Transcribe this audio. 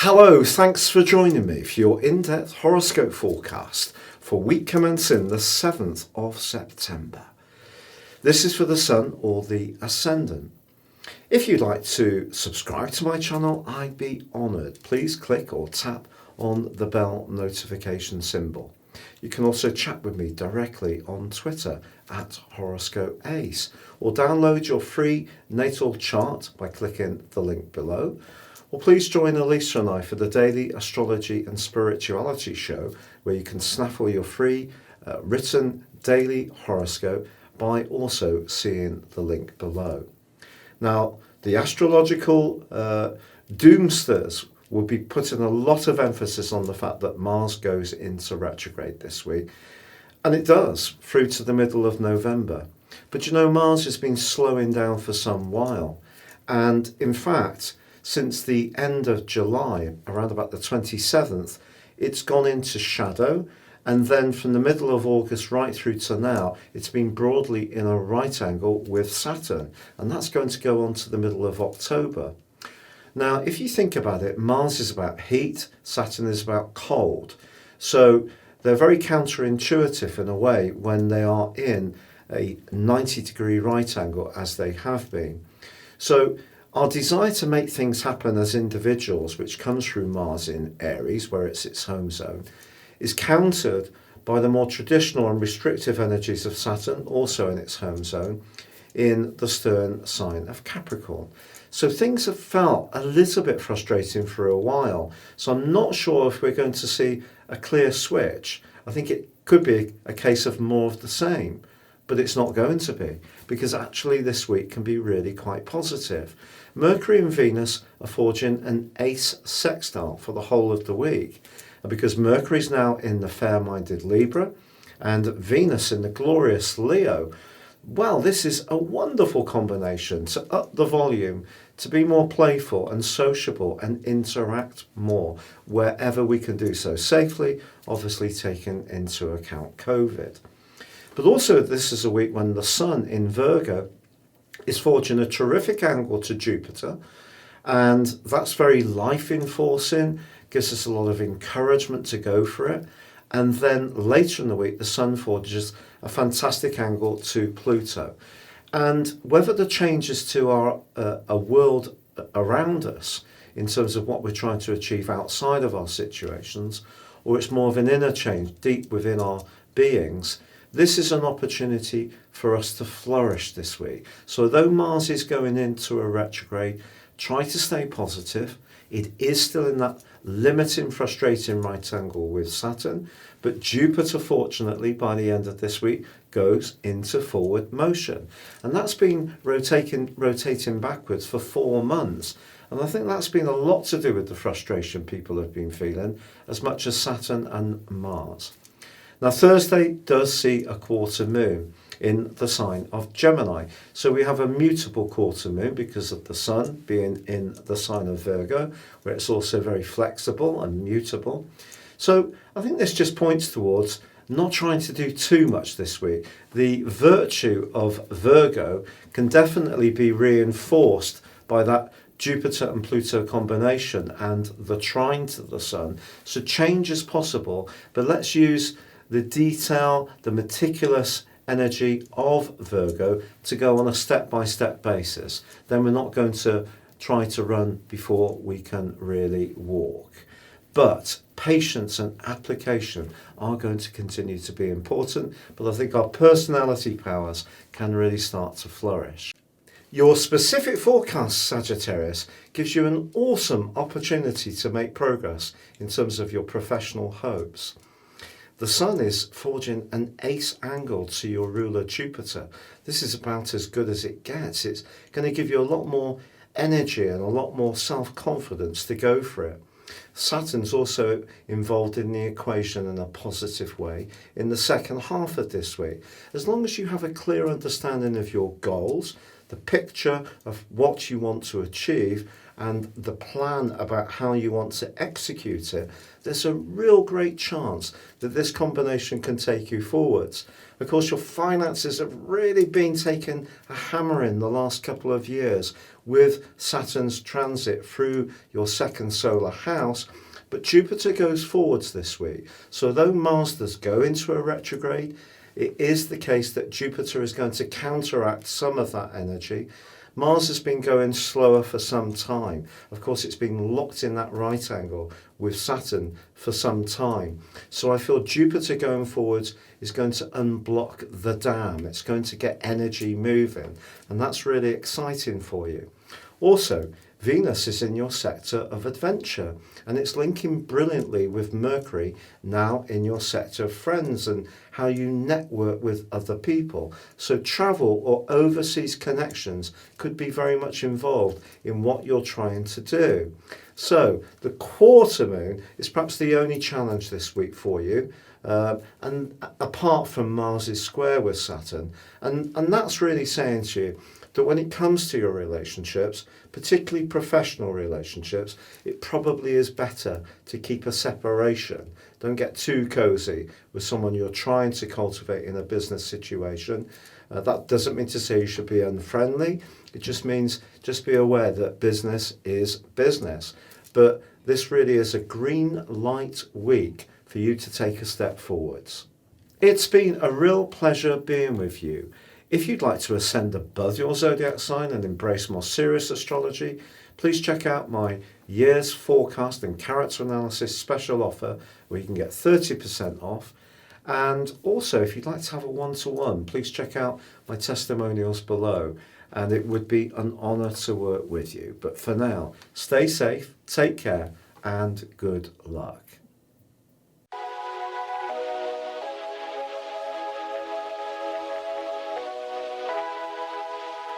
Hello, thanks for joining me for your in-depth horoscope forecast for week commencing the 7th of September. This is for the Sun or the Ascendant. If you'd like to subscribe to my channel, I'd be honoured. Please click or tap on the bell notification symbol. You can also chat with me directly on Twitter at Horoscope Ace, or download your free natal chart by clicking the link below. Or please join Elisa and I for the daily astrology and spirituality show, where you can snaffle your free written daily horoscope by also seeing the link below. Now, the astrological doomsters will be putting a lot of emphasis on the fact that Mars goes into retrograde this week, and it does through to the middle of November. But you know, Mars has been slowing down for some while, and in fact, since the end of July, around about the 27th, it's gone into shadow, and then from the middle of August right through to now, it's been broadly in a right angle with Saturn, and that's going to go on to the middle of October. Now, if you think about it, Mars is about heat, Saturn is about cold. So they're very counterintuitive in a way when they are in a 90-degree right angle, as they have been. So our desire to make things happen as individuals, which comes through Mars in Aries, where it's its home zone, is countered by the more traditional and restrictive energies of Saturn, also in its home zone, in the stern sign of Capricorn. So things have felt a little bit frustrating for a while. So I'm not sure if we're going to see a clear switch. I think it could be a case of more of the same, but it's not going to be, because actually this week can be really quite positive. Mercury and Venus are forging an ace sextile for the whole of the week. And because Mercury is now in the fair-minded Libra and Venus in the glorious Leo, well, this is a wonderful combination to up the volume, to be more playful and sociable and interact more wherever we can do so safely, obviously taking into account COVID. But also this is a week when the Sun in Virgo is forging a terrific angle to Jupiter, and that's very life-enforcing, gives us a lot of encouragement to go for it. And then later in the week, the Sun forges a fantastic angle to Pluto. And whether the changes to our a world around us in terms of what we're trying to achieve outside of our situations, or it's more of an inner change deep within our beings, this is an opportunity for us to flourish this week. So though Mars is going into a retrograde, try to stay positive. It is still in that limiting, frustrating right angle with Saturn, but Jupiter, fortunately, by the end of this week, goes into forward motion. And that's been rotating backwards for 4 months. And I think that's been a lot to do with the frustration people have been feeling, as much as Saturn and Mars. Now, Thursday does see a quarter moon in the sign of Gemini. So we have a mutable quarter moon because of the Sun being in the sign of Virgo, where it's also very flexible and mutable. So I think this just points towards not trying to do too much this week. The virtue of Virgo can definitely be reinforced by that Jupiter and Pluto combination and the trine to the Sun. So change is possible, but let's use the detail, the meticulous energy of Virgo to go on a step-by-step basis. Then we're not going to try to run before we can really walk. But patience and application are going to continue to be important, but I think our personality powers can really start to flourish. Your specific forecast, Sagittarius, gives you an awesome opportunity to make progress in terms of your professional hopes. The Sun is forging an ace angle to your ruler Jupiter. This is about as good as it gets. It's going to give you a lot more energy and a lot more self-confidence to go for it. Saturn's also involved in the equation in a positive way in the second half of this week. As long as you have a clear understanding of your goals, the picture of what you want to achieve, and the plan about how you want to execute it, there's a real great chance that this combination can take you forwards. Of course, your finances have really been taking a hammer in the last couple of years with Saturn's transit through your second solar house. But Jupiter goes forwards this week. So though Mars does go into a retrograde, it is the case that Jupiter is going to counteract some of that energy. Mars has been going slower for some time. Of course, it's been locked in that right angle with Saturn for some time. So I feel Jupiter going forwards is going to unblock the dam. It's going to get energy moving, and that's really exciting for you. Also, Venus is in your sector of adventure, and it's linking brilliantly with Mercury now in your sector of friends and how you network with other people. So travel or overseas connections could be very much involved in what you're trying to do. So the quarter moon is perhaps the only challenge this week for you. And apart from Mars's square with Saturn, and that's really saying to you that when it comes to your relationships, particularly professional relationships, it probably is better to keep a separation. Don't get too cozy with someone you're trying to cultivate in a business situation. That doesn't mean to say you should be unfriendly. It just means just be aware that business is business. But this really is a green light week for you to take a step forwards. It's been a real pleasure being with you. If you'd like to ascend above your zodiac sign and embrace more serious astrology, please check out my year's forecast and character analysis special offer where you can get 30% off. And also, if you'd like to have a one-to-one, please check out my testimonials below, and it would be an honour to work with you. But for now, stay safe, take care, and good luck.